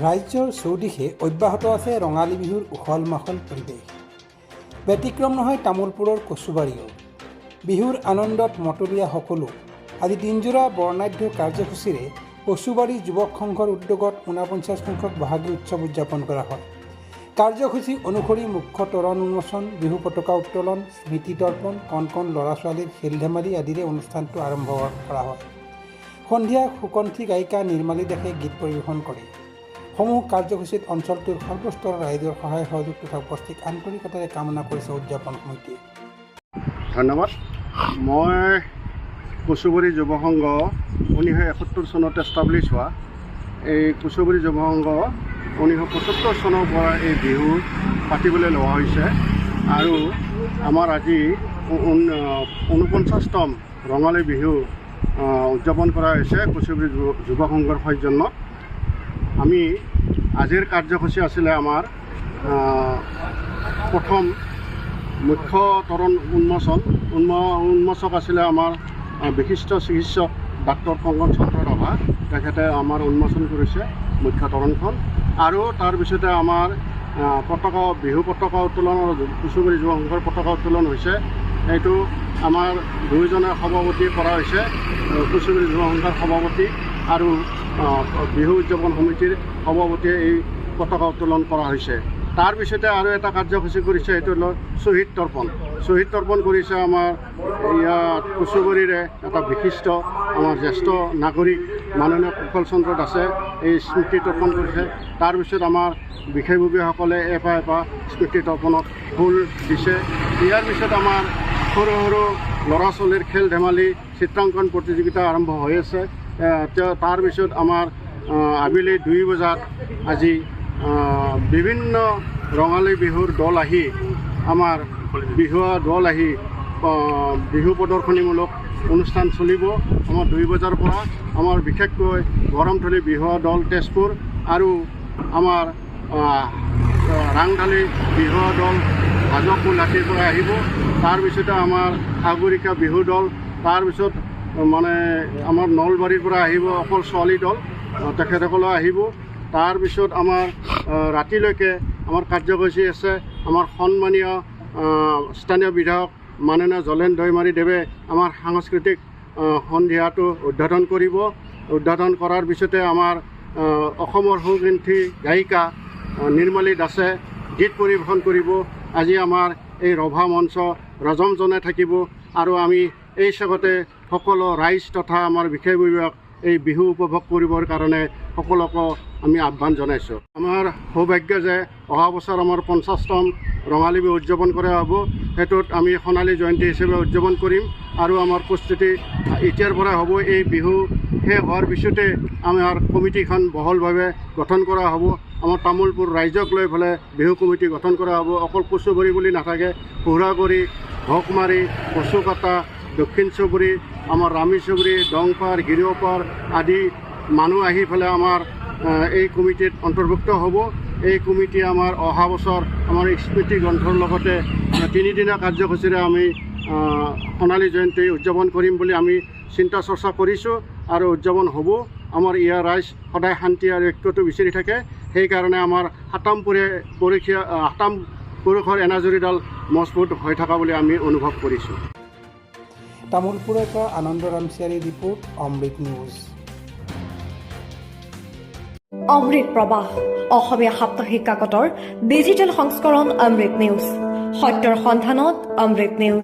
ৰাজ্যৰ চৌদিশে অব্যাহত আছে ৰঙালী বিহুৰ উখল মাখল পৰিৱেশ। ব্যতিক্ৰম নহয় তামোলপুৰৰ কচুবাৰীও। বিহুৰ আনন্দত মতলীয়া সকলো। আজি দিনজোৰা বৰ্ণাঢ্য কাৰ্যসূচীৰে কচুবাৰী যুৱক সংঘৰ উদ্যোগত 49 সংখ্যক বহাগী উৎসৱ উদযাপন কৰা হয়। কাৰ্যসূচী অনুসৰি মুখ্য তৰণ উন্মোচন, বিহু পতাকা উত্তোলন, স্মৃতি তৰ্পণ, কণ কণ ল'ৰা ছোৱালীৰ খেল ধেমালি আদিৰে অনুষ্ঠানটো আৰম্ভ কৰা হয়। সন্ধিয়া সুকণ্ঠী গায়িকা নিৰ্মালী দাসে গীত পৰিৱেশন কৰে। সমূহ কাৰ্যসূচীত অঞ্চলটোৰ সৰ্বস্তৰৰ ৰাইজৰ সহায় সহযোগ তথা উপস্থিত আন্তৰিকতাৰে কামনা কৰিছে উদযাপন সমিতিয়ে। ধন্যবাদ। মই কচুবাৰী যুৱ সংঘ 1971 চনত এষ্টাব্লিছ হোৱা এই কচুবাৰী যুৱ সংঘ 1975 চনৰ পৰা এই বিহু পাতিবলৈ লোৱা হৈছে আৰু আমাৰ আজি 49তম ৰঙালী বিহু উদযাপন কৰা হৈছে কচুবাৰী যুৱ সংঘৰ সৌজন্যত। আমি আজিৰ কাৰ্যসূচী আছিলে আমাৰ প্ৰথম মুখ্য তৰণ উন্মোচক আছিলে আমাৰ বিশিষ্ট চিকিৎসক ডাক্তৰ কংকন চন্দ্ৰ ৰাভা। তেখেতে আমাৰ উন্মোচন কৰিছে মুখ্য তৰণখন আৰু তাৰপিছতে আমাৰ বিহু পতাকা উত্তোলন কচুবাৰী যুৱ সংঘৰ পতাকা উত্তোলন হৈছে। এইটো আমাৰ দুয়োজনে সভাপতি কৰা হৈছে, কচুবাৰী যুৱ সংঘৰ সভাপতি আৰু বিহু উদযাপন সমিতিৰ সভাপতিয়ে এই পতাকা উত্তোলন কৰা হৈছে। তাৰপিছতে আৰু এটা কাৰ্যসূচী কৰিছে, সেইটো হ'ল শ্বহীদ তৰ্পণ। শ্বহীদ তৰ্পণ কৰিছে আমাৰ ইয়াত কচুবাৰীৰে এটা বিশিষ্ট আমাৰ জ্যেষ্ঠ নাগৰিক মাননীয় কুশল চন্দ্ৰ দাসে এই স্মৃতি তৰ্পণ কৰিছে। তাৰপিছত আমাৰ বিষয়ববীয়াসকলে এপা স্মৃতি তৰ্পণত ফুল দিছে। ইয়াৰ পিছত আমাৰ সৰু সৰু ল'ৰা ছোৱালীৰ খেল ধেমালি চিত্ৰাংকন প্ৰতিযোগিতা আৰম্ভ হৈ আছে। তাৰপিছত আমাৰ আবেলি 2 বজাত আজি বিভিন্ন ৰঙালী বিহুৰ দল আহি আমাৰ বিহু প্ৰদৰ্শনীমূলক অনুষ্ঠান চলিব। আমাৰ 2 বজাৰ পৰা আমাৰ বিশেষকৈ গৰমথলী বিহুৱা দল তেজপুৰ আৰু আমাৰ ৰাংঢালী বিহুৱা দল হাজোলাটিৰ পৰা আহিব। তাৰপিছতে আমাৰ সাগৰিকা বিহু দল, তাৰপিছত মানে আমাৰ নলবাৰীৰ পৰা আহিব অকল ছোৱালী দল, তেখেতসকলে আহিব। তাৰপিছত আমাৰ ৰাতিলৈকে আমাৰ কাৰ্যসূচী আছে। আমাৰ সন্মানীয় স্থানীয় বিধায়ক মাননীয় জলেন দৈমাৰী দেৱে আমাৰ সাংস্কৃতিক সন্ধিয়াটো উদ্বোধন কৰিব। উদ্বোধন কৰাৰ পিছতে আমাৰ অসমৰ সুকণ্ঠী গায়িকা নিৰ্মালী দাসে গীত পৰিৱেশন কৰিব। আজি আমাৰ এই ৰভা মঞ্চ ৰজমজনে থাকিব আৰু আমি এই চেগতে সকলো ৰাইজ তথা আমাৰ বিষয়ববীয়াক এই বিহু উপভোগ কৰিবৰ কাৰণে সকলোকে আমি আহ্বান জনাইছোঁ। আমাৰ সৌভাগ্য যে অহা বছৰ আমাৰ 50তম ৰঙালী বিহু উদযাপন কৰা হ'ব। সেইটোত আমি সোণালী জয়ন্তী হিচাপে উদযাপন কৰিম আৰু আমাৰ প্ৰস্তুতি এতিয়াৰ পৰা হ'ব। এই বিহু শেষ হোৱাৰ পিছতে আমাৰ কমিটিখন বহলভাৱে গঠন কৰা হ'ব। আমাৰ তামোলপুৰ ৰাইজক লৈ পেলাই বিহু কমিটি গঠন কৰা হ'ব। অকল কচুবাৰী বুলি নাথাকে, সুৰাগুৰি, ভকমাৰী, কচুকাটা, দক্ষিণ চুবুৰী, আমাৰ ৰামী চুবুৰী, দংপাৰ, গিৰিঅপাৰ আদি মানুহ আহি পেলাই আমাৰ এই কমিটিত অন্তৰ্ভুক্ত হ'ব। এই কমিটি আমাৰ অহা বছৰ আমাৰ স্মৃতি গ্ৰন্থৰ লগতে 3 দিনীয়া কাৰ্যসূচীৰে আমি সোণালী জয়ন্তী উদযাপন কৰিম বুলি আমি চিন্তা চৰ্চা কৰিছোঁ আৰু উদযাপন হ'ব। আমাৰ ইয়াৰ ৰাইজ সদায় শান্তি আৰু ঐক্যটো বিচাৰি থাকে। সেইকাৰণে আমাৰ 7ম পুৰুষৰ এনাজৰীডাল মজবুত হৈ থকা বুলি আমি অনুভৱ কৰিছোঁ। তামোলপুৰৰ পৰা আনন্দ ৰামচিয়াৰী ৰিপৰ্ট, অমৃত নিউজ। অমৃত প্ৰবাহ অসমীয়া সাপ্তাহিক কাকতৰ ডিজিটেল সংস্কৰণ অমৃত নিউজ, সত্যৰ সন্ধানত অমৃত নিউজ।